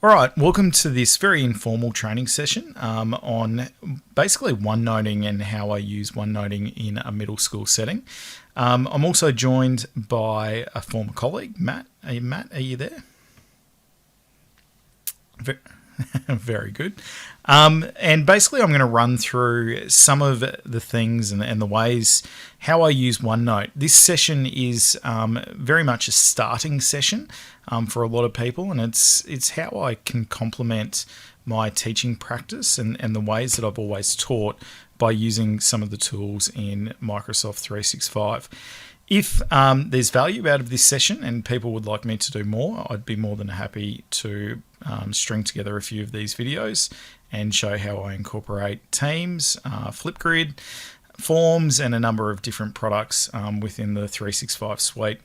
All right, welcome to this very informal training session on basically OneNoting and how I use OneNoting in a middle school setting. I'm also joined by a former colleague, Matt. Matt, are you there? Very good. And basically I'm going to run through some of the things and the ways how I use OneNote. This session is very much a starting session for a lot of people, and it's how I can complement my teaching practice and the ways that I've always taught by using some of the tools in Microsoft 365. If there's value out of this session and people would like me to do more, I'd be more than happy to string together a few of these videos and show how I incorporate Teams, Flipgrid, Forms, and a number of different products within the 365 suite.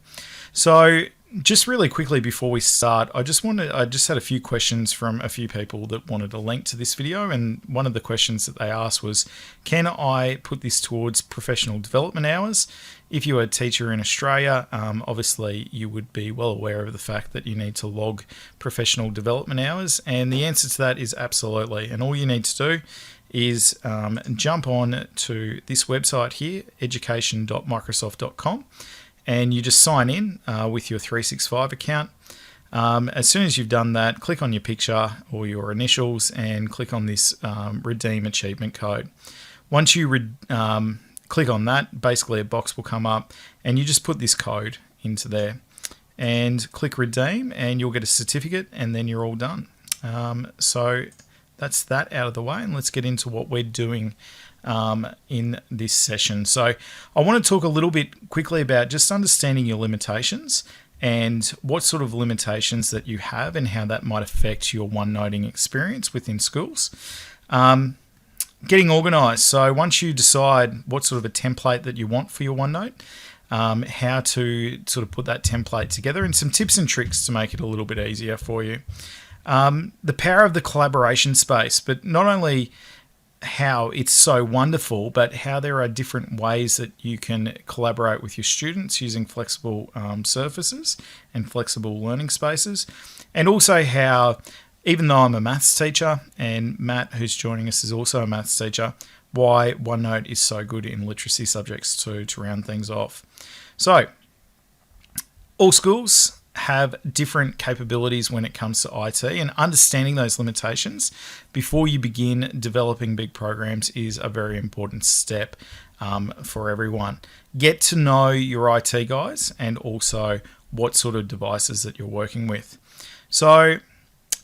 So just really quickly before we start, I just had a few questions from a few people that wanted a link to this video, and one of the questions that they asked was, can I put this towards professional development hours? If you're a teacher in Australia, obviously you would be well aware of the fact that you need to log professional development hours, and the answer to that is absolutely. And all you need to do is jump on to this website here, education.microsoft.com, and you just sign in with your 365 account. As soon as you've done that, click on your picture or your initials and click on this redeem achievement code. Once you click on that, basically a box will come up and you just put this code into there and click redeem, and you'll get a certificate, and then you're all done. So that's that out of the way, and let's get into what we're doing in this session. So I want to talk a little bit quickly about just understanding your limitations and what sort of limitations that you have and how that might affect your OneNoting experience within schools. Getting organized. So once you decide what sort of a template that you want for your OneNote, how to sort of put that template together, and some tips and tricks to make it a little bit easier for you. The power of the collaboration space, but not only how it's so wonderful, but how there are different ways that you can collaborate with your students using flexible surfaces and flexible learning spaces. And also how, even though I'm a maths teacher, and Matt, who's joining us, is also a maths teacher, why OneNote is so good in literacy subjects too, to round things off. So, all schools have different capabilities when it comes to IT, and understanding those limitations before you begin developing big programs is a very important step for everyone. Get to know your IT guys and also what sort of devices that you're working with. So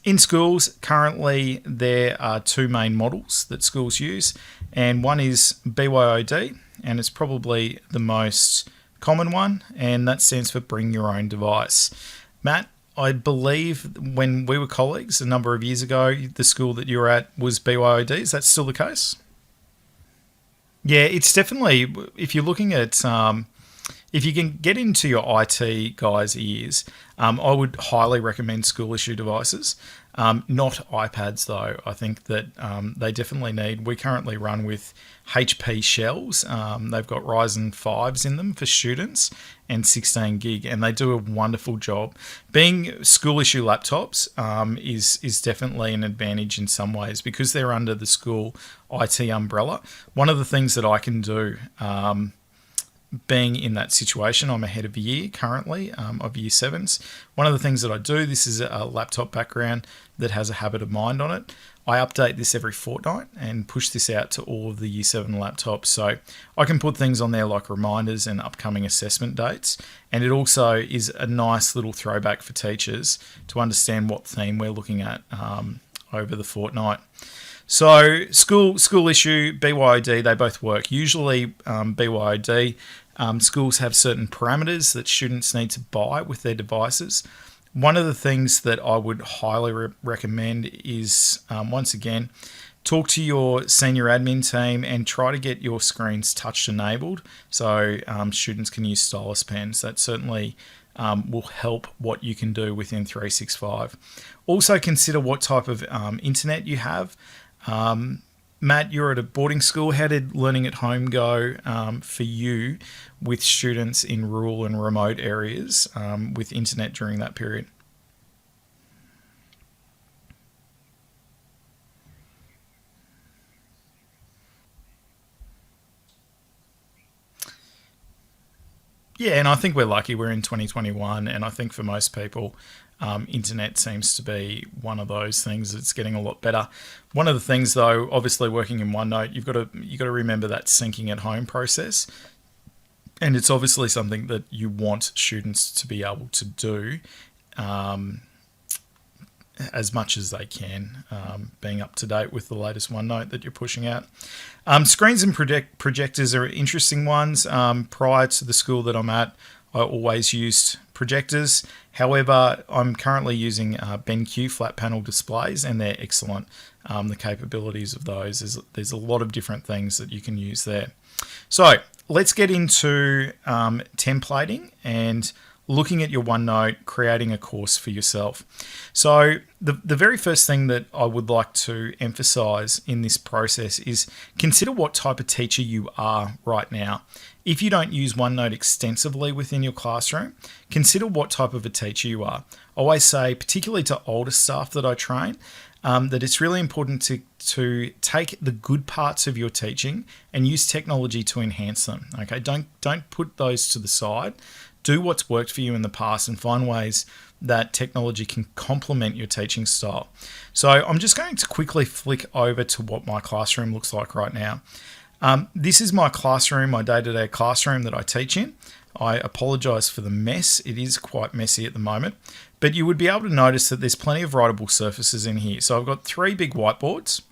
in schools, currently there are two main models that schools use, and one is BYOD, and it's probably the most common one, and that stands for bring your own device. Matt, I believe when we were colleagues a number of years ago, the school that you were at was BYOD. Is that still the case? Yeah, it's definitely, if you're looking at, if you can get into your IT guys' ears, I would highly recommend school issue devices. Not iPads though. I think that they definitely need. We currently run with HP shells. They've got Ryzen 5s in them for students and 16 gig, and they do a wonderful job. Being school issue laptops is definitely an advantage in some ways because they're under the school IT umbrella. One of the things that I can do, being in that situation, I'm ahead of year currently of year 7s. One of the things that I do, this is a laptop background that has a habit of mind on it. I update this every fortnight and push this out to all of the year 7 laptops. So I can put things on there like reminders and upcoming assessment dates. And it also is a nice little throwback for teachers to understand what theme we're looking at over the fortnight. So school issue, BYOD, they both work. Usually BYOD, schools have certain parameters that students need to buy with their devices. One of the things that I would highly recommend is, once again, talk to your senior admin team and try to get your screens touch enabled so students can use stylus pens. That certainly will help what you can do within 365. Also consider what type of internet you have. Matt, you're at a boarding school. How did learning at home go for you with students in rural and remote areas with internet during that period? Yeah, and I think we're lucky. We're in 2021, and I think for most people, internet seems to be one of those things that's getting a lot better. One of the things, though, obviously working in OneNote, you've got to remember that syncing at home process, and it's obviously something that you want students to be able to do. As much as they can, being up to date with the latest OneNote that you're pushing out. Screens and projectors are interesting ones. Prior to the school that I'm at, I always used projectors. However, I'm currently using BenQ flat panel displays, and they're excellent. The capabilities of those, there's a lot of different things that you can use there. So let's get into templating and looking at your OneNote, creating a course for yourself. So the very first thing that I would like to emphasize in this process is consider what type of teacher you are right now. If you don't use OneNote extensively within your classroom, consider what type of a teacher you are. I always say, particularly to older staff that I train, that it's really important to take the good parts of your teaching and use technology to enhance them. Okay, don't put those to the side. Do what's worked for you in the past and find ways that technology can complement your teaching style. So I'm just going to quickly flick over to what my classroom looks like right now. This is my classroom, my day-to-day classroom that I teach in. I apologize for the mess. It is quite messy at the moment, but you would be able to notice that there's plenty of writable surfaces in here. So I've got 3 big whiteboards,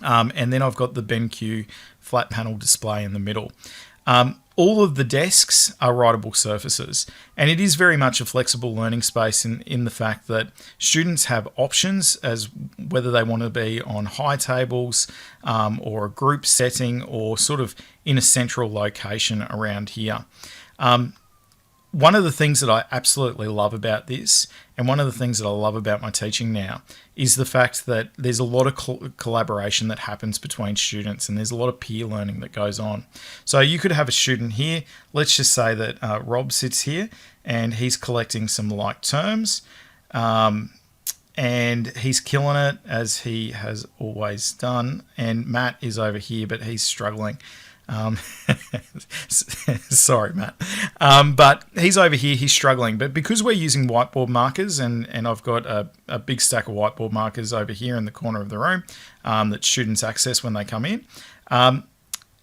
and then I've got the BenQ flat panel display in the middle. All of the desks are writable surfaces, and it is very much a flexible learning space in the fact that students have options as whether they want to be on high tables or a group setting or sort of in a central location around here. One of the things that I absolutely love about this, and one of the things that I love about my teaching now, is the fact that there's a lot of collaboration that happens between students, and there's a lot of peer learning that goes on. So you could have a student here, let's just say that Rob sits here, and he's collecting some like terms, and he's killing it, as he has always done, and Matt is over here, but he's struggling. Sorry, Matt. But he's over here, he's struggling. But because we're using whiteboard markers, and I've got a big stack of whiteboard markers over here in the corner of the room that students access when they come in,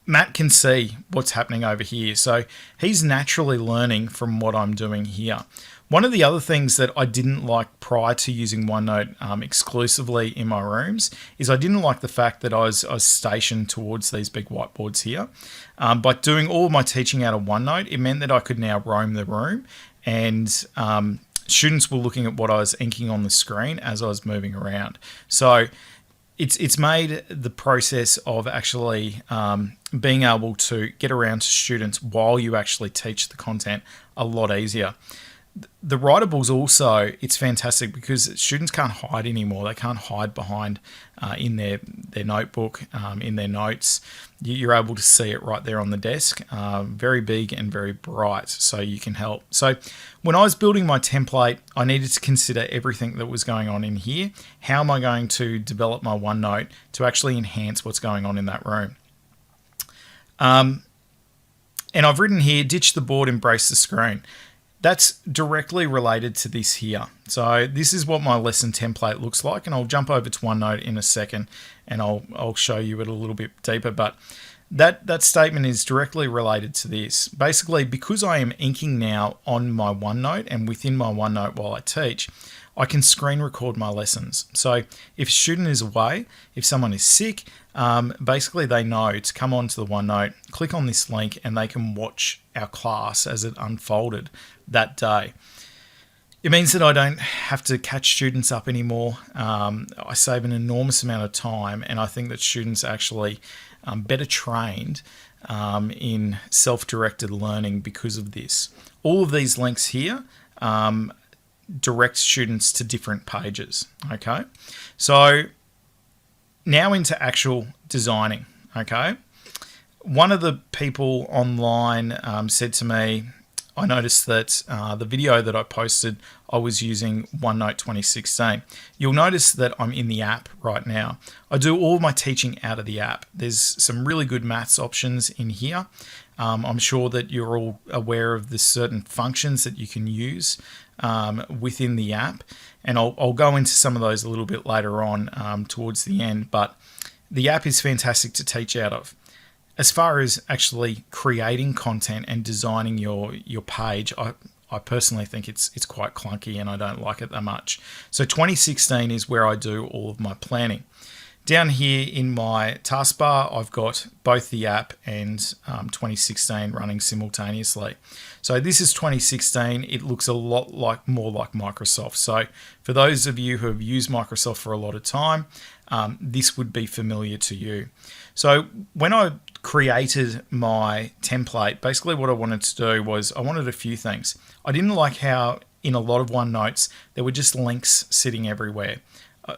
Matt can see what's happening over here. So he's naturally learning from what I'm doing here. One of the other things that I didn't like prior to using OneNote exclusively in my rooms is I didn't like the fact that I was stationed towards these big whiteboards here. By doing all of my teaching out of OneNote, it meant that I could now roam the room, and students were looking at what I was inking on the screen as I was moving around. So it's made the process of actually being able to get around to students while you actually teach the content a lot easier. The writables also, it's fantastic because students can't hide anymore. They can't hide behind in their notebook, in their notes. You're able to see it right there on the desk. Very big and very bright, so you can help. So when I was building my template, I needed to consider everything that was going on in here. How am I going to develop my OneNote to actually enhance what's going on in that room? And I've written here, ditch the board, embrace the screen. That's directly related to this here. So this is what my lesson template looks like, and I'll jump over to OneNote in a second and I'll show you it a little bit deeper, but that statement is directly related to this. Basically, because I am inking now on my OneNote and within my OneNote while I teach, I can screen record my lessons. So if a student is away, if someone is sick, basically they know to come onto the OneNote, click on this link, and they can watch our class as it unfolded that day. It means that I don't have to catch students up anymore. I save an enormous amount of time, and I think that students are actually better trained in self-directed learning because of this. All of these links here direct students to different pages. Okay, so now into actual designing. Okay, one of the people online said to me, I noticed that the video that I posted, I was using OneNote 2016. You'll notice that I'm in the app right now. I do all my teaching out of the app. There's some really good maths options in here. I'm sure that you're all aware of the certain functions that you can use within the app, and I'll go into some of those a little bit later on towards the end, but the app is fantastic to teach out of. As far as actually creating content and designing your page, I personally think it's quite clunky and I don't like it that much. So 2016 is where I do all of my planning. Down here in my taskbar, I've got both the app and 2016 running simultaneously. So this is 2016. It looks a lot more like Microsoft. So for those of you who have used Microsoft for a lot of time, this would be familiar to you. So when I created my template, basically what I wanted to do was I wanted a few things. I didn't like how in a lot of OneNotes, there were just links sitting everywhere.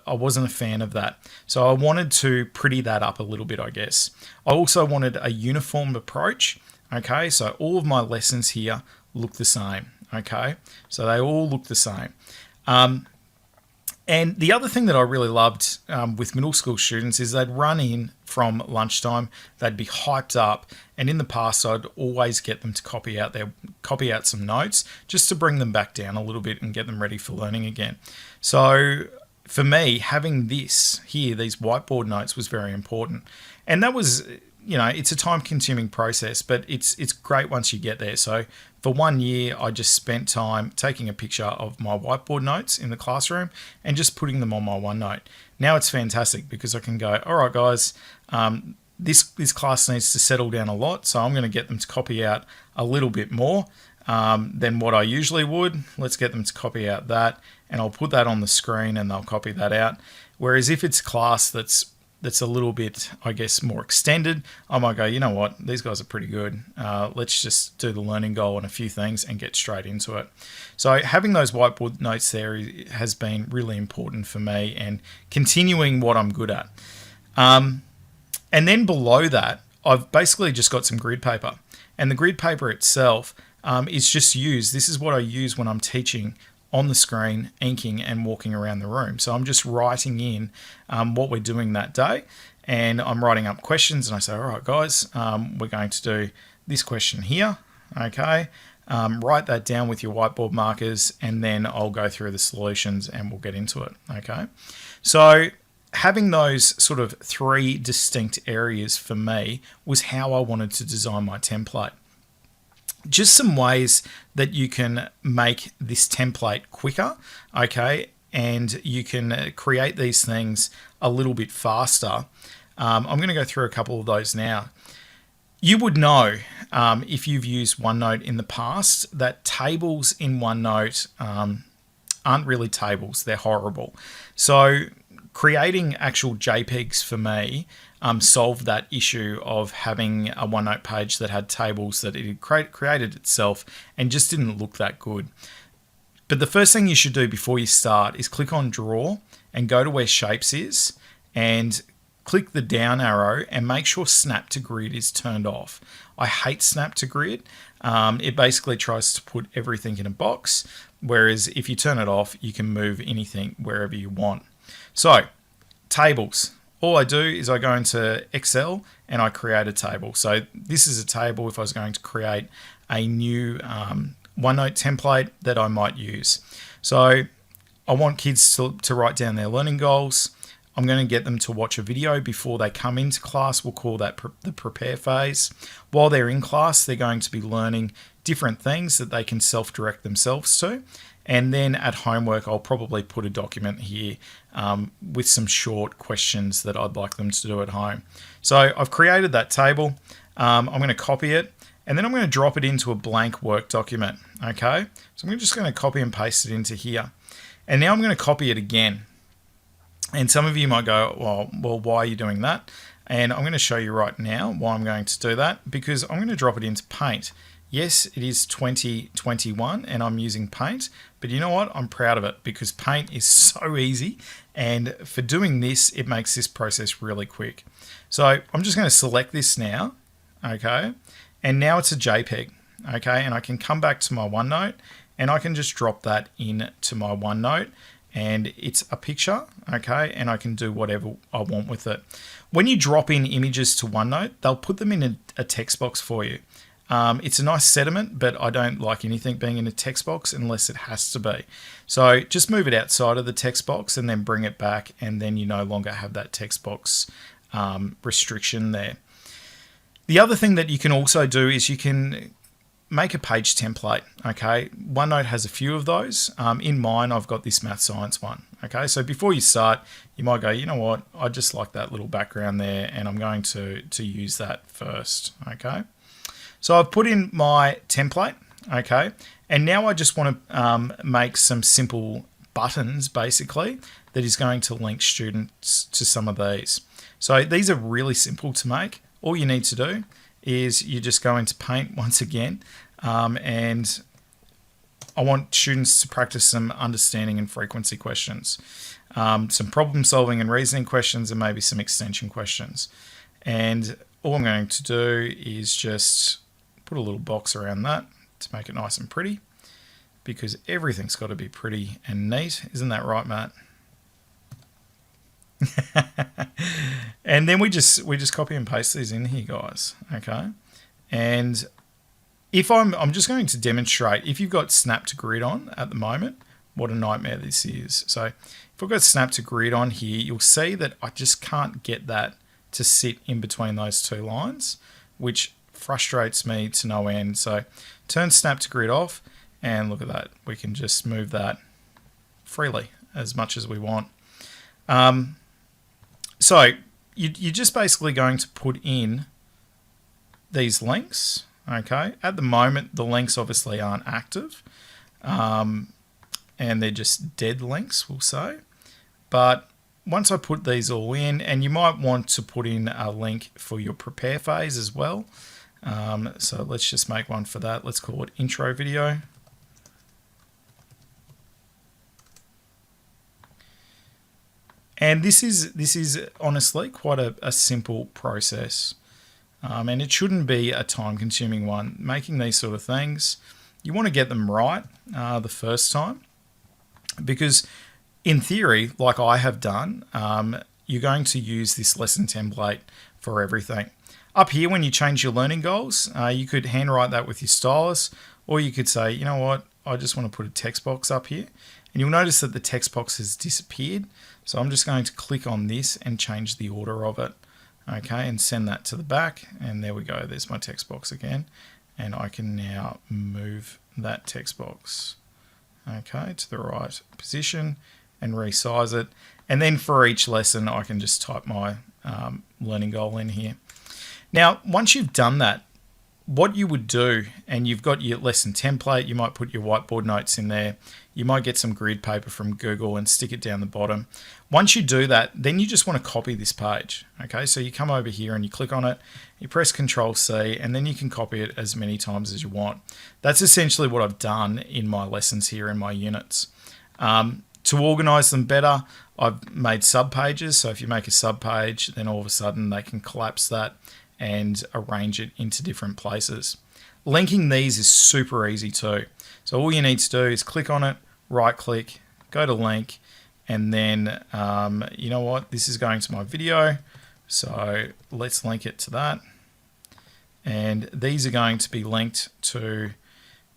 I wasn't a fan of that. So I wanted to pretty that up a little bit, I guess. I also wanted a uniform approach. Okay, so all of my lessons here look the same. Okay, so they all look the same. And the other thing that I really loved with middle school students is they'd run in from lunchtime, they'd be hyped up, and in the past I'd always get them to copy out some notes just to bring them back down a little bit and get them ready for learning again. So for me, having this here, these whiteboard notes, was very important. And that was, it's a time-consuming process, but it's great once you get there. So for 1 year, I just spent time taking a picture of my whiteboard notes in the classroom and just putting them on my OneNote. Now it's fantastic because I can go, all right, guys, this class needs to settle down a lot, so I'm going to get them to copy out a little bit more than what I usually would. Let's get them to copy out that, and I'll put that on the screen and they'll copy that out. Whereas if it's class that's a little bit, I guess, more extended, I might go, you know what, these guys are pretty good. Let's just do the learning goal and a few things and get straight into it. So having those whiteboard notes there has been really important for me and continuing what I'm good at. And then below that, I've basically just got some grid paper. And the grid paper itself is just used. This is what I use when I'm teaching on the screen, inking and walking around the room. So I'm just writing in what we're doing that day, and I'm writing up questions, and I say, all right, guys, we're going to do this question here, okay? Write that down with your whiteboard markers, and then I'll go through the solutions and we'll get into it, okay? So having those sort of three distinct areas for me was how I wanted to design my template. Just some ways that you can make this template quicker, okay, and you can create these things a little bit faster. I'm going to go through a couple of those now. You would know if you've used OneNote in the past that tables in OneNote aren't really tables, they're horrible. So creating actual JPEGs for me solved that issue of having a OneNote page that had tables that it had created itself and just didn't look that good. But the first thing you should do before you start is click on Draw and go to where Shapes is and click the down arrow and make sure Snap to Grid is turned off. I hate Snap to Grid. It basically tries to put everything in a box, whereas if you turn it off, you can move anything wherever you want. So, tables. All I do is I go into Excel and I create a table. So this is a table if I was going to create a new OneNote template that I might use. So I want kids to write down their learning goals. I'm going to get them to watch a video before they come into class. We'll call that the prepare phase. While they're in class, they're going to be learning different things that they can self-direct themselves to. And then at homework, I'll probably put a document here with some short questions that I'd like them to do at home. So I've created that table. I'm going to copy it, and then I'm going to drop it into a blank Word document. Okay, so I'm just going to copy and paste it into here. And now I'm going to copy it again. And some of you might go, well, why are you doing that? And I'm going to show you right now why I'm going to do that, because I'm going to drop it into Paint. Yes, it is 2021 and I'm using Paint, but you know what? I'm proud of it because Paint is so easy, and for doing this, it makes this process really quick. So I'm just going to select this now, okay? And now it's a JPEG, okay? And I can come back to my OneNote and I can just drop that into my OneNote, and it's a picture, okay? And I can do whatever I want with it. When you drop in images to OneNote, they'll put them in a text box for you. It's a nice sediment, but I don't like anything being in a text box unless it has to be. So just move it outside of the text box and then bring it back, and then you no longer have that text box restriction there. The other thing that you can also do is you can make a page template, okay? OneNote has a few of those. In mine, I've got this math science one, okay? So before you start, you might go, you know what, I just like that little background there, and I'm going to use that first, okay? So I've put in my template, okay? And now I just want to make some simple buttons, basically, that is going to link students to some of these. So these are really simple to make. All you need to do is you just go into Paint once again, and I want students to practice some understanding and frequency questions, some problem solving and reasoning questions, and maybe some extension questions. And all I'm going to do is just put a little box around that to make it nice and pretty, because everything's got to be pretty and neat. Isn't that right, Matt? And then we just copy and paste these in here, guys. Okay. And if I'm just going to demonstrate, if you've got snap to grid on at the moment, what a nightmare this is. So if I've got snap to grid on here, you'll see that I just can't get that to sit in between those two lines, which frustrates me to no end. So turn snap to grid off, and look at that. We can just move that freely as much as we want. So you're just basically going to put in these links, okay? At the moment, the links obviously aren't active, and they're just dead links, we'll say. But once I put these all in, and you might want to put in a link for your prepare phase as well. So let's just make one for that. Let's call it intro video. And this is honestly quite a simple process, and it shouldn't be a time-consuming one. Making these sort of things, you want to get them right the first time, because in theory, like I have done, you're going to use this lesson template for everything. Up here, when you change your learning goals, you could handwrite that with your stylus, or you could say, you know what, I just want to put a text box up here. And you'll notice that the text box has disappeared. So I'm just going to click on this and change the order of it. Okay, and send that to the back. And there we go. There's my text box again. And I can now move that text box, okay, to the right position and resize it. And then for each lesson, I can just type my learning goal in here. Now, once you've done that, what you would do, and you've got your lesson template, you might put your whiteboard notes in there, you might get some grid paper from Google and stick it down the bottom. Once you do that, then you just want to copy this page. Okay, so you come over here and you click on it, you press Control-C, and then you can copy it as many times as you want. That's essentially what I've done in my lessons here in my units. To organize them better, I've made sub-pages. So if you make a sub-page, then all of a sudden they can collapse that and arrange it into different places. Linking these is super easy too. So all you need to do is click on it, right click, go to link, and then you know what, this is going to my video, so let's link it to that. And these are going to be linked to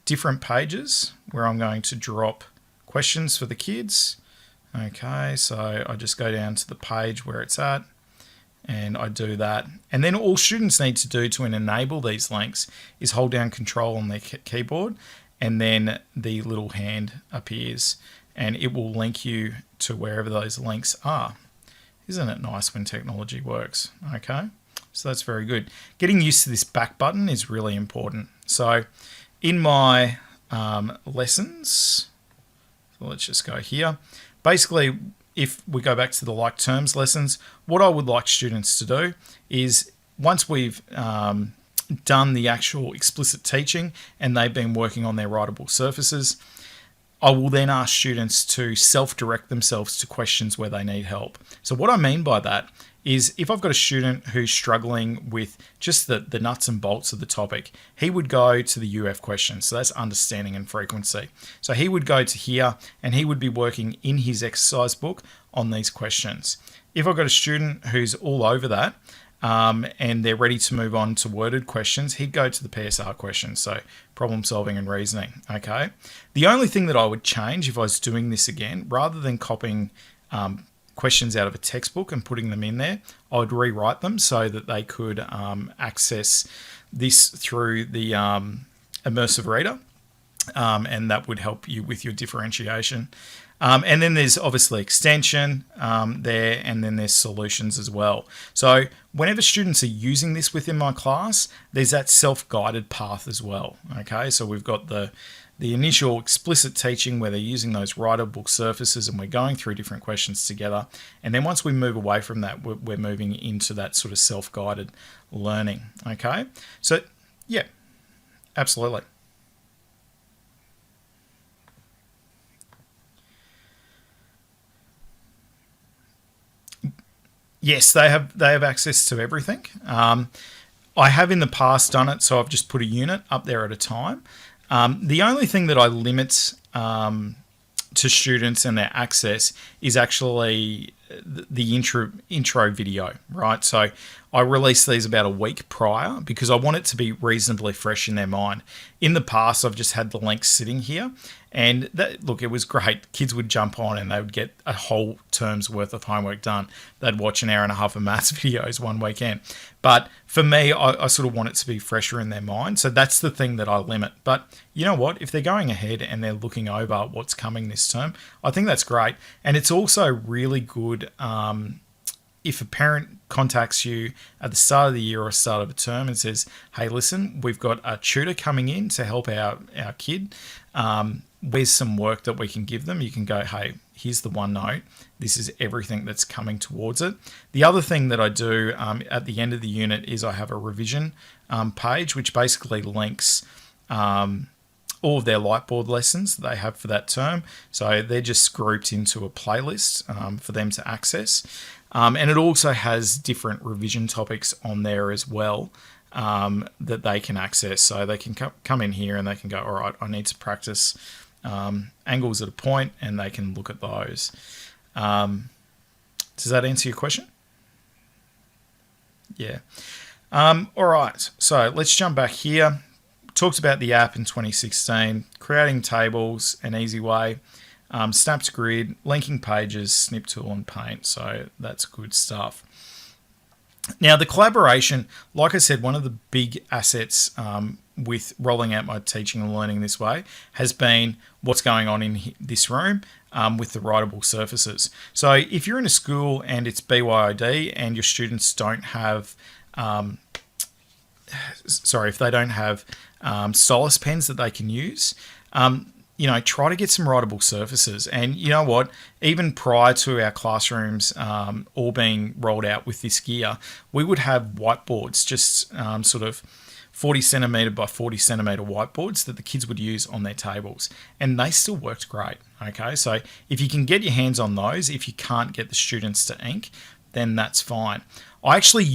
different pages where I'm going to drop questions for the kids. Okay, so I just go down to the page where it's at, and I do that. And then all students need to do to enable these links is hold down Control on their keyboard, and then the little hand appears and it will link you to wherever those links are. Isn't it nice when technology works? Okay, so that's very good. Getting used to this back button is really important. So in my lessons, so let's just go here. Basically, if we go back to the like terms lessons, what I would like students to do is once we've done the actual explicit teaching and they've been working on their writable surfaces, I will then ask students to self-direct themselves to questions where they need help. So what I mean by that is if I've got a student who's struggling with just the nuts and bolts of the topic, he would go to the UF questions. So that's understanding and frequency. So he would go to here and he would be working in his exercise book on these questions. If I've got a student who's all over that, and they're ready to move on to worded questions, he'd go to the PSR questions, so problem solving and reasoning. Okay. The only thing that I would change if I was doing this again, rather than copying questions out of a textbook and putting them in there, I would rewrite them so that they could access this through the immersive reader, and that would help you with your differentiation. And then there's obviously extension there, and then there's solutions as well. So whenever students are using this within my class, there's that self-guided path as well. Okay, so we've got the initial explicit teaching where they're using those writable surfaces and we're going through different questions together. And then once we move away from that, we're moving into that sort of self-guided learning. Okay, so yeah, absolutely. Yes, they have access to everything. I have in the past done it, so I've just put a unit up there at a time. The only thing that I limit to students and their access is actually the intro video, right? So I release these about a week prior because I want it to be reasonably fresh in their mind. In the past, I've just had the links sitting here, and look, it was great. Kids would jump on and they would get a whole term's worth of homework done. They'd watch an hour and a half of maths videos one weekend. But for me, I sort of want it to be fresher in their mind. So that's the thing that I limit. But you know what? If they're going ahead and they're looking over what's coming this term, I think that's great. And it's also really good if a parent contacts you at the start of the year or start of a term and says, hey, listen, we've got a tutor coming in to help our kid. Where's some work that we can give them? You can go, hey, here's the OneNote. This is everything that's coming towards it. The other thing that I do at the end of the unit is I have a revision page, which basically links all of their Whiteboard lessons that they have for that term. So they're just grouped into a playlist for them to access. And it also has different revision topics on there as well that they can access. So they can come in here and they can go, all right, I need to practice angles at a point, and they can look at those. Does that answer your question? Yeah. All right, so let's jump back here. Talked about the app in 2016, creating tables, an easy way, snapped grid, linking pages, snip tool, and paint. So that's good stuff. Now, the collaboration, like I said, one of the big assets with rolling out my teaching and learning this way has been what's going on in this room with the writable surfaces. So if you're in a school and it's BYOD and your students don't have, if they don't have stylus pens that they can use, try to get some writable surfaces. And you know what? Even prior to our classrooms all being rolled out with this gear, we would have whiteboards, just sort of 40 centimetre by 40 centimetre whiteboards that the kids would use on their tables. And they still worked great. Okay, so if you can get your hands on those, if you can't get the students to ink, then that's fine. I actually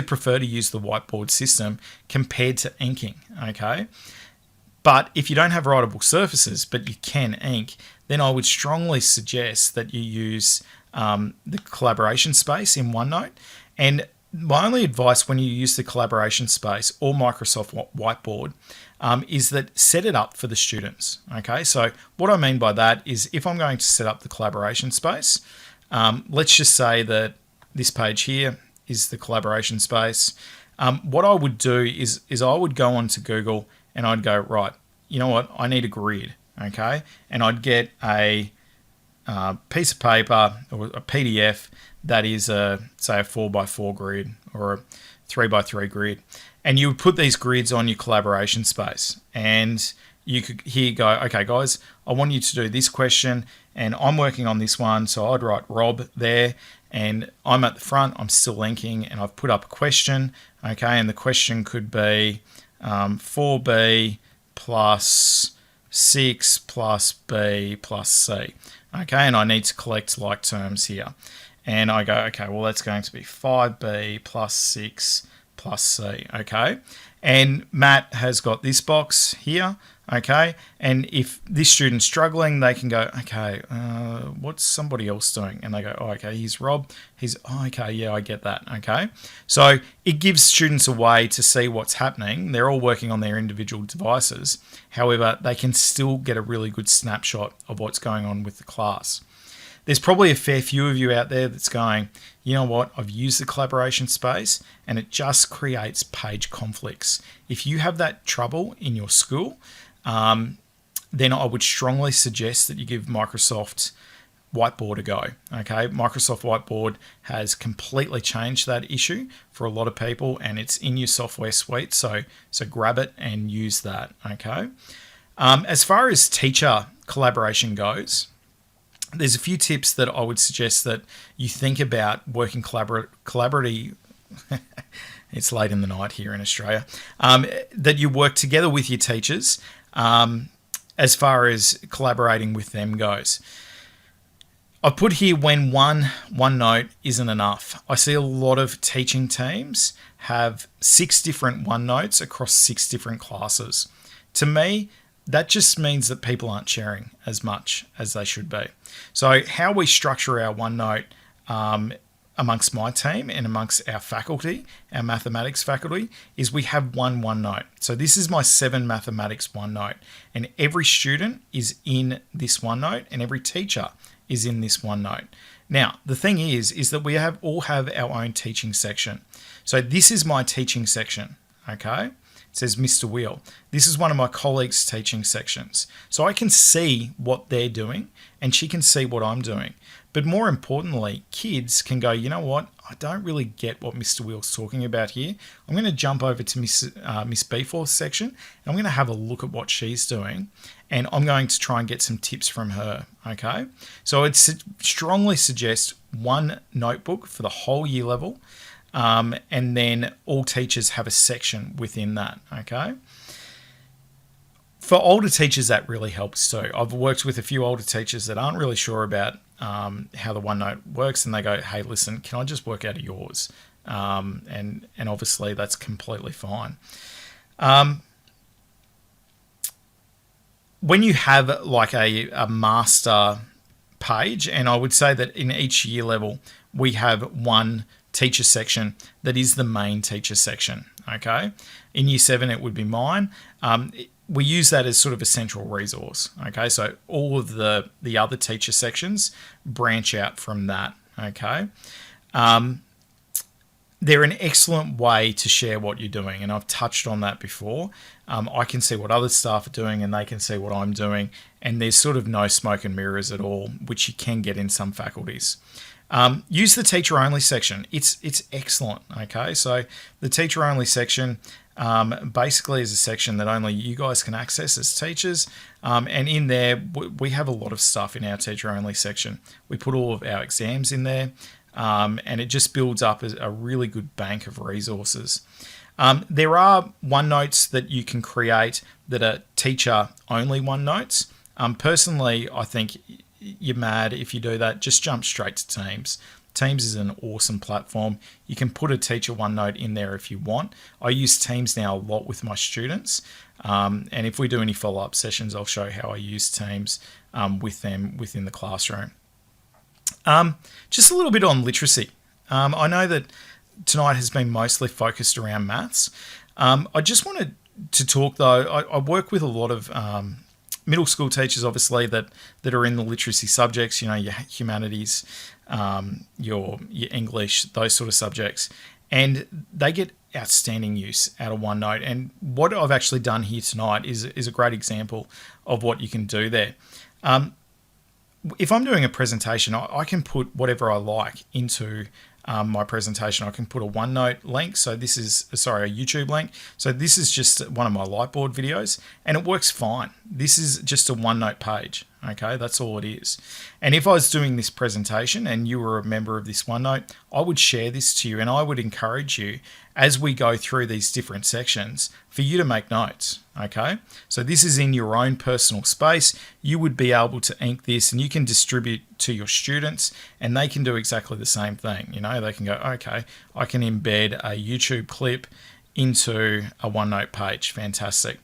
prefer to use the whiteboard system compared to inking. Okay. But if you don't have writable surfaces, but you can ink, then I would strongly suggest that you use the collaboration space in OneNote. And my only advice when you use the collaboration space or Microsoft Whiteboard is that set it up for the students. Okay, so what I mean by that is if I'm going to set up the collaboration space, let's just say that this page here is the collaboration space. What I would do is I would go onto Google and I'd go, right, you know what, I need a grid, okay? And I'd get a piece of paper or a PDF that is, say, a 4x4 grid or a 3x3 grid. And you would put these grids on your collaboration space. And you could here go, okay, guys, I want you to do this question, and I'm working on this one. So I'd write Rob there, and I'm at the front, I'm still linking, and I've put up a question, okay? And the question could be 4b plus 6 plus b plus c, okay? And I need to collect like terms here. And I go, okay, well, that's going to be 5b plus 6 plus C, okay? And Matt has got this box here, okay? And if this student's struggling, they can go, okay, what's somebody else doing? And they go, oh, okay, here's Rob. Okay, yeah, I get that, okay? So it gives students a way to see what's happening. They're all working on their individual devices. However, they can still get a really good snapshot of what's going on with the class. There's probably a fair few of you out there that's going, you know what, I've used the collaboration space and it just creates page conflicts. If you have that trouble in your school, then I would strongly suggest that you give Microsoft Whiteboard a go. Okay, Microsoft Whiteboard has completely changed that issue for a lot of people, and it's in your software suite. So grab it and use that. Okay. As far as teacher collaboration goes, there's a few tips that I would suggest that you think about working collaboratively. It's late in the night here in Australia. That you work together with your teachers as far as collaborating with them goes. I've put here when OneNote isn't enough. I see a lot of teaching teams have 6 different OneNotes across 6 different classes. To me, that just means that people aren't sharing as much as they should be. So how we structure our OneNote amongst my team and amongst our faculty, our mathematics faculty, is we have one OneNote. So this is my 7 mathematics OneNote, and every student is in this OneNote and every teacher is in this OneNote. Now, the thing is that we all have our own teaching section. So this is my teaching section, okay? It says Mr. Wheel. This is one of my colleagues' teaching sections. So I can see what they're doing and she can see what I'm doing. But more importantly, kids can go, you know what? I don't really get what Mr. Wheel's talking about here. I'm going to jump over to Miss B4's section and I'm going to have a look at what she's doing. And I'm going to try and get some tips from her, okay? So I'd strongly suggest one notebook for the whole year level. And then all teachers have a section within that, okay? For older teachers, that really helps too. I've worked with a few older teachers that aren't really sure about how the OneNote works, and they go, hey, listen, can I just work out of yours? And obviously that's completely fine. When you have like a master page, and I would say that in each year level, we have one teacher section that is the main teacher section, okay? In year 7, it would be mine. We use that as sort of a central resource, okay? So all of the other teacher sections branch out from that, okay? They're an excellent way to share what you're doing, and I've touched on that before. I can see what other staff are doing and they can see what I'm doing, and there's sort of no smoke and mirrors at all, which you can get in some faculties. Use the teacher only section. It's excellent, okay? So the teacher only section basically is a section that only you guys can access as teachers, and in there we have a lot of stuff in our teacher only section. We put all of our exams in there, and it just builds up a really good bank of resources. There are OneNotes that you can create that are teacher only OneNotes. Personally, I think you're mad if you do that. Just jump straight to Teams. Teams is an awesome platform. You can put a teacher OneNote in there if you want. I use Teams now a lot with my students, and if we do any follow-up sessions, I'll show how I use Teams with them within the classroom. Just a little bit on literacy. I know that tonight has been mostly focused around maths. I just wanted to talk though. I work with a lot of middle school teachers, obviously, that are in the literacy subjects, you know, your humanities, your English, those sort of subjects, and they get outstanding use out of OneNote. And what I've actually done here tonight is a great example of what you can do there. If I'm doing a presentation, I can put whatever I like into my presentation. I can put a OneNote link. So this is, a YouTube link. So this is just one of my Whiteboard videos and it works fine. This is just a OneNote page. Okay, that's all it is. And if I was doing this presentation and you were a member of this OneNote, I would share this to you and I would encourage you as we go through these different sections for you to make notes. Okay, so this is in your own personal space. You would be able to ink this and you can distribute to your students and they can do exactly the same thing. You know, they can go, okay, I can embed a YouTube clip into a OneNote page. Fantastic.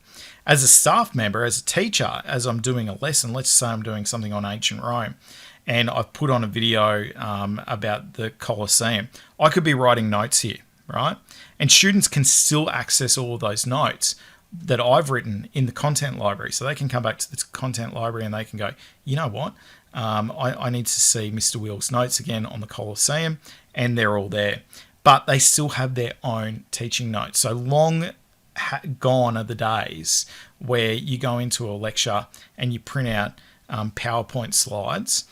As a staff member, as a teacher, as I'm doing a lesson, let's say I'm doing something on ancient Rome and I've put on a video about the Colosseum, I could be writing notes here, right? And students can still access all of those notes that I've written in the content library. So they can come back to the content library and they can go, you know what? I need to see Mr. Wheel's notes again on the Colosseum, and they're all there. But they still have their own teaching notes. So long gone are the days where you go into a lecture and you print out PowerPoint slides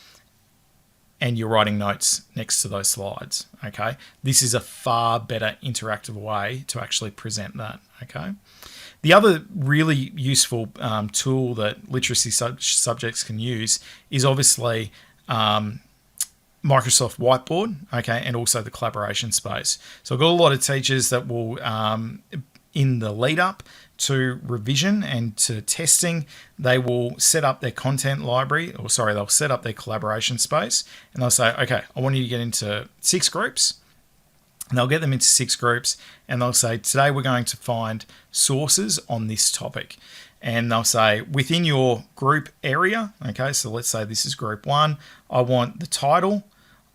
and you're writing notes next to those slides. Okay, this is a far better interactive way to actually present that. Okay, the other really useful tool that literacy subjects can use is obviously Microsoft Whiteboard, okay, and also the collaboration space. So I've got a lot of teachers that will, in the lead up to revision and to testing, they will set up their content library, or sorry, they'll set up their collaboration space, and they'll say, okay, I want you to get into 6 groups. And they'll get them into 6 groups, and they'll say, today we're going to find sources on this topic. And they'll say, within your group area, okay, so let's say this is group 1, I want the title,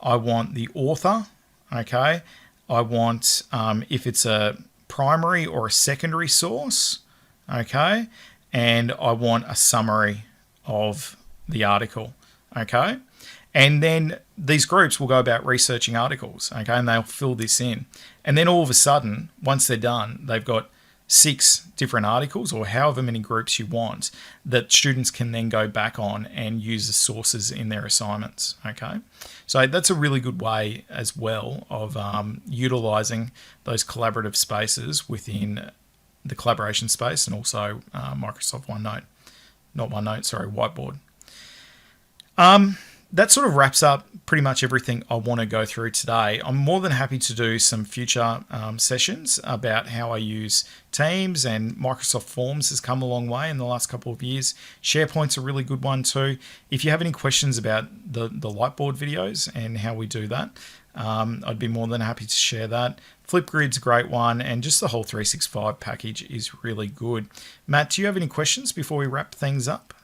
I want the author, okay, I want, if it's a primary or a secondary source, okay, and I want a summary of the article, okay. And then these groups will go about researching articles, okay, and they'll fill this in. And then all of a sudden, once they're done, they've got 6 different articles or however many groups you want that students can then go back on and use as sources in their assignments, okay? So that's a really good way as well of utilizing those collaborative spaces within the collaboration space and also Microsoft OneNote. Not OneNote, sorry, Whiteboard. That sort of wraps up pretty much everything I want to go through today. I'm more than happy to do some future sessions about how I use Teams, and Microsoft Forms has come a long way in the last couple of years. SharePoint's a really good one too. If you have any questions about the Whiteboard videos and how we do that, I'd be more than happy to share that. Flipgrid's a great one, and just the whole 365 package is really good. Matt, do you have any questions before we wrap things up?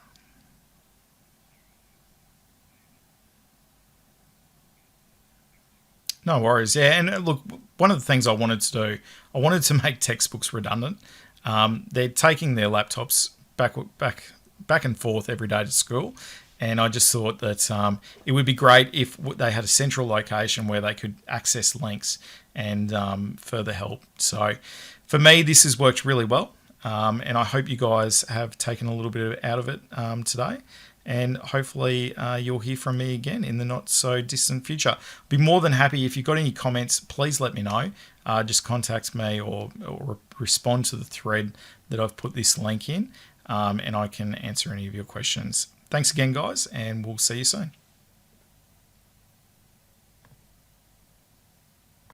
No worries. Yeah, and look, one of the things I wanted to do, I wanted to make textbooks redundant. They're taking their laptops back and forth every day to school, and I just thought that it would be great if they had a central location where they could access links and further help. So for me, this has worked really well, and I hope you guys have taken a little bit out of it today. And hopefully you'll hear from me again in the not so distant future. Be more than happy. If you've got any comments, please let me know. Just contact me or respond to the thread that I've put this link in, and I can answer any of your questions. Thanks again, guys, and we'll see you soon.